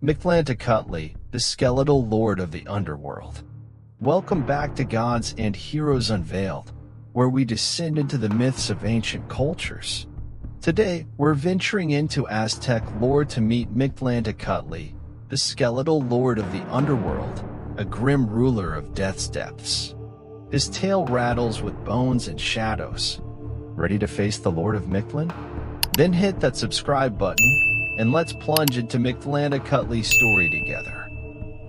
Mictlantecuhtli, the skeletal lord of the Underworld. Welcome back to Gods and Heroes Unveiled, where we descend into the myths of ancient cultures. Today, we're venturing into Aztec lore to meet Mictlantecuhtli, the skeletal lord of the Underworld, a grim ruler of death's depths. His tale rattles with bones and shadows. Ready to face the Lord of Mictlan? Then hit that subscribe button, and let's plunge into Mictlantecuhtli's story together.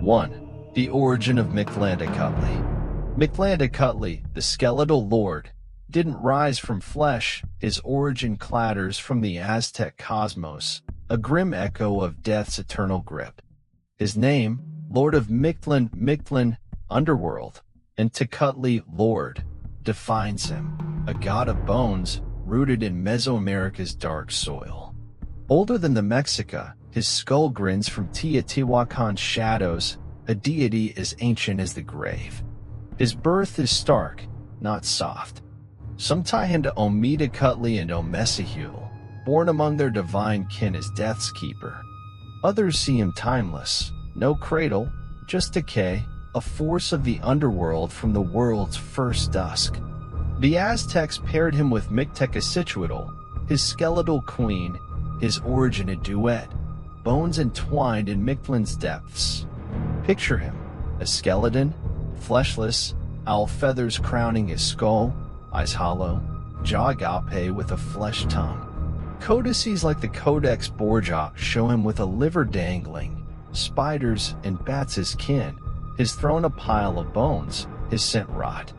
1. The origin of Mictlantecuhtli. Mictlantecuhtli, the skeletal lord, didn't rise from flesh. His origin clatters from the Aztec cosmos, a grim echo of death's eternal grip. His name, Lord of Mictlan, Underworld, and Tecuhtli, Lord, defines him, a god of bones rooted in Mesoamerica's dark soil. Older than the Mexica, his skull grins from Teotihuacan's shadows, a deity as ancient as the grave. His birth is stark, not soft. Some tie him to Ometekuhtli and Omesahul, born among their divine kin as Death's Keeper. Others see him timeless, no cradle, just decay, a force of the underworld from the world's first dusk. The Aztecs paired him with Mictlantecuhtli, his skeletal queen, his origin a duet, bones entwined in Mictlan's depths. Picture him, a skeleton, fleshless, owl feathers crowning his skull, eyes hollow, jaw agape with a flesh tongue. Codices like the Codex Borgia show him with a liver dangling, spiders and bats his kin, his throne a pile of bones, his scent rot.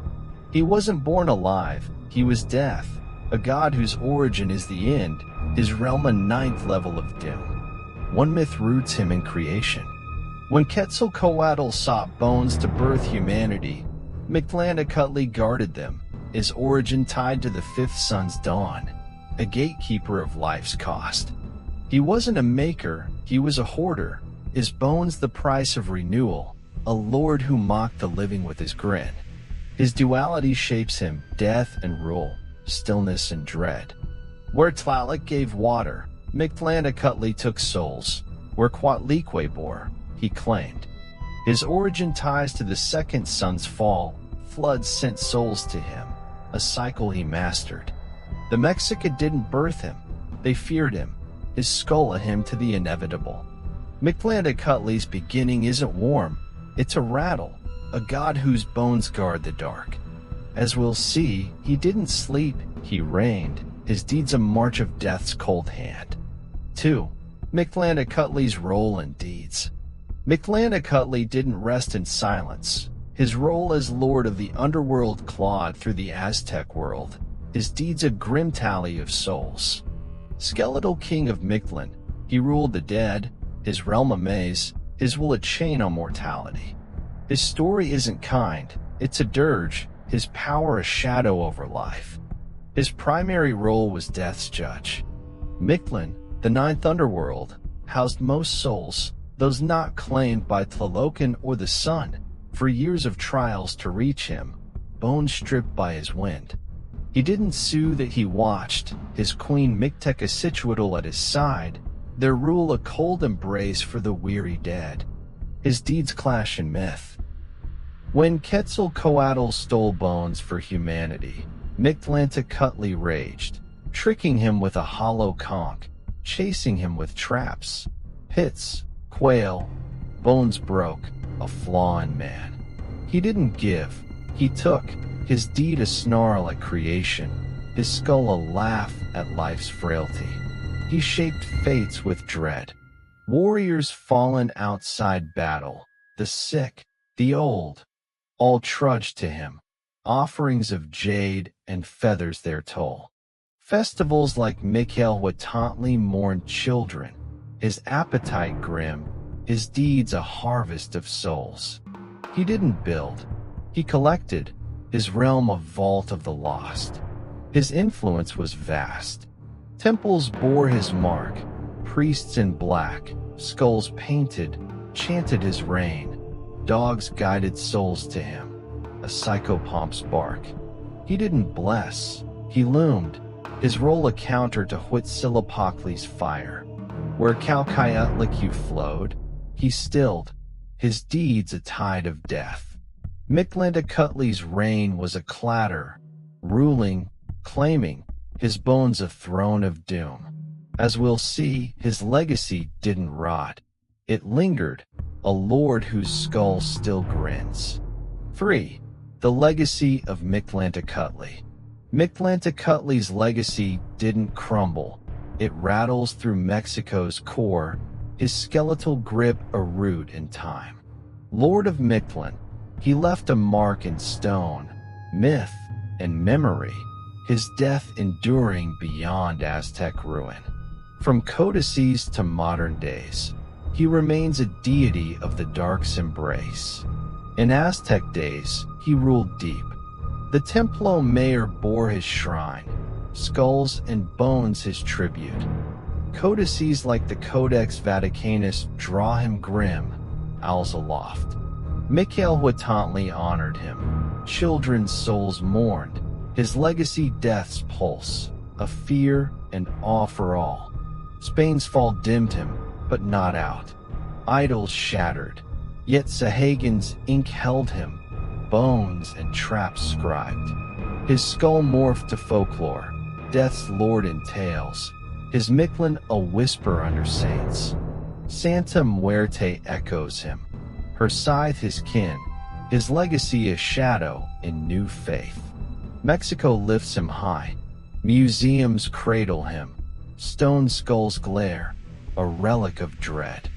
He wasn't born alive, he was death, a god whose origin is the end, his realm a ninth level of doom. One myth roots him in creation. When Quetzalcoatl sought bones to birth humanity, Mictlantecuhtli guarded them, his origin tied to the fifth sun's dawn, a gatekeeper of life's cost. He wasn't a maker, he was a hoarder, his bones the price of renewal, a lord who mocked the living with his grin. His duality shapes him, death and rule, stillness and dread. Where Tlaloc gave water, Mictlantecuhtli took souls. Where Coatlicue bore, he claimed. His origin ties to the second sun's fall, floods sent souls to him, a cycle he mastered. The Mexica didn't birth him, they feared him, his skull a hymn to the inevitable. Mictlantecuhtli's beginning isn't warm, it's a rattle, a god whose bones guard the dark. As we'll see, he didn't sleep, he reigned, his deeds a march of death's cold hand. 2. Mictlantecuhtli's role and deeds. Mictlantecuhtli didn't rest in silence. His role as lord of the underworld clawed through the Aztec world, his deeds a grim tally of souls. Skeletal king of Mictlan, he ruled the dead, his realm a maze, his will a chain on mortality. His story isn't kind, it's a dirge, his power a shadow over life. His primary role was death's judge. Mictlan, the ninth underworld, housed most souls, those not claimed by Tlalocan or the sun, for years of trials to reach him, bones stripped by his wind. He didn't sue that he watched, his queen Mictlantecuhtli at his side, their rule a cold embrace for the weary dead. His deeds clash in myth. When Quetzalcoatl stole bones for humanity, Mictlantecuhtli raged, tricking him with a hollow conch, chasing him with traps, pits, quail, bones broke, a flaw in man. He didn't give, he took, his deed a snarl at creation, his skull a laugh at life's frailty. He shaped fates with dread. Warriors fallen outside battle, the sick, the old, all trudged to him, offerings of jade and feathers their toll. Festivals like Mictlantecuhtli mourned children, his appetite grim, his deeds a harvest of souls. He didn't build, he collected, his realm a vault of the lost. His influence was vast. Temples bore his mark, priests in black, skulls painted, chanted his reign. Dogs guided souls to him, a psychopomp's bark. He didn't bless, he loomed, his role a counter to Huitzilopochtli's fire. Where Calcayutlicu flowed, he stilled his deeds a tide of death. Mictlantecuhtli's reign was a clatter, ruling, claiming his bones a throne of doom. As we'll see, his legacy didn't rot. It lingered, a lord whose skull still grins. 3. The legacy of Mictlantecuhtli. Mictlantecuhtli's legacy didn't crumble. It rattles through Mexico's core, his skeletal grip a root in time. Lord of Mictlan, he left a mark in stone, myth, and memory, his death enduring beyond Aztec ruin. From codices to modern days, he remains a deity of the dark's embrace. In Aztec days, he ruled deep. The Templo Mayor bore his shrine, skulls and bones his tribute. Codices like the Codex Vaticanus draw him grim, owls aloft. Mictlantecuhtli honored him. Children's souls mourned. His legacy death's pulse, a fear and awe for all. Spain's fall dimmed him, but not out. Idols shattered, yet Sahagun's ink held him, bones and traps scribed. His skull morphed to folklore, death's lord in tales. His Mictlan a whisper under saints. Santa Muerte echoes him, her scythe his kin, his legacy a shadow in new faith. Mexico lifts him high, museums cradle him, stone skulls glare, a relic of dread.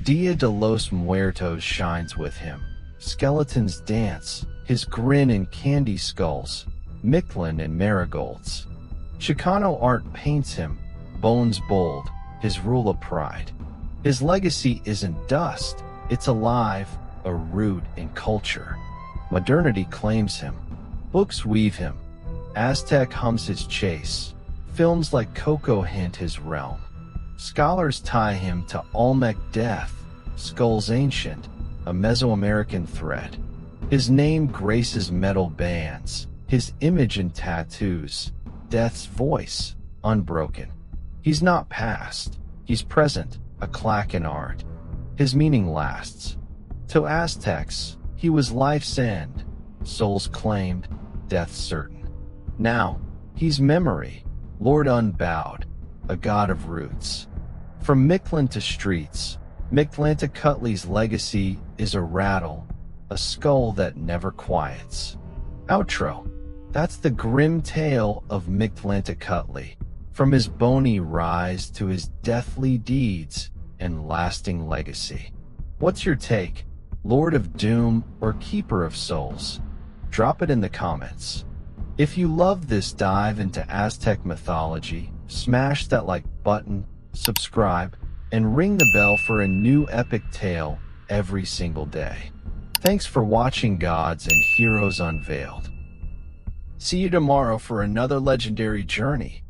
Dia de los Muertos shines with him, skeletons dance, his grin in candy skulls, Mictlan and marigolds. Chicano art paints him, bones bold, his rule a pride. His legacy isn't dust, it's alive, a root in culture. Modernity claims him, books weave him, Aztec hums his chase, films like Coco hint his realm. Scholars tie him to Olmec death, skulls ancient, a Mesoamerican thread. His name graces metal bands, his image in tattoos, death's voice, unbroken. He's not past, he's present, a clack in art. His meaning lasts. To Aztecs, he was life's end, souls claimed, death certain. Now, he's memory, Lord unbowed, a god of roots. From Mictlan to streets, Mictlantecuhtli's legacy is a rattle, a skull that never quiets. Outro. That's the grim tale of Mictlantecuhtli, from his bony rise to his deathly deeds and lasting legacy. What's your take, Lord of Doom or Keeper of Souls? Drop it in the comments. If you love this dive into Aztec mythology, smash that like button, subscribe, and ring the bell for a new epic tale every single day. Thanks for watching Gods and Heroes Unveiled. See you tomorrow for another legendary journey.